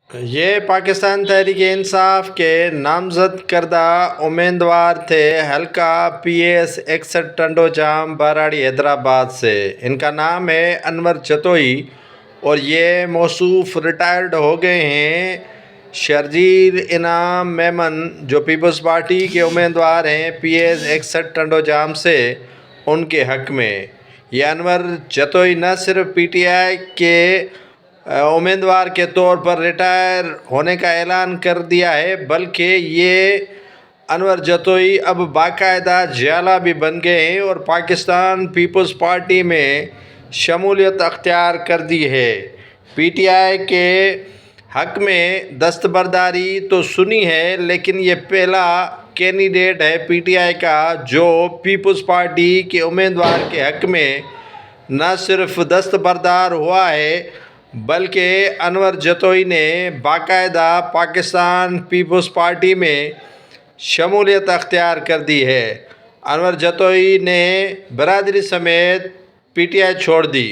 یہ پاکستان تحریک انصاف کے نامزد کردہ امیدوار تھے حلقہ پی ایس 61 ٹنڈو جام باراڑی حیدرآباد سے۔ ان کا نام ہے انور جتوئی اور یہ موصوف ریٹائرڈ ہو گئے ہیں۔ شرجیل انعام میمن جو پیپلز پارٹی کے امیدوار ہیں پی ایس 61 ٹنڈو جام سے، ان کے حق میں یہ انور جتوئی نہ صرف پی ٹی آئی کے امیدوار کے طور پر ریٹائر ہونے کا اعلان کر دیا ہے، بلکہ یہ انور جتوئی اب باقاعدہ جیالہ بھی بن گئے ہیں اور پاکستان پیپلز پارٹی میں شمولیت اختیار کر دی ہے۔ پی ٹی آئی کے حق میں دستبرداری تو سنی ہے، لیکن یہ پہلا کینڈیڈیٹ ہے پی ٹی آئی کا جو پیپلز پارٹی کے امیدوار کے حق میں نہ صرف دستبردار ہوا ہے، بلکہ انور جتوئی نے باقاعدہ پاکستان پیپلز پارٹی میں شمولیت اختیار کر دی ہے۔ انور جتوئی نے برادری سمیت پی ٹی آئی چھوڑ دی۔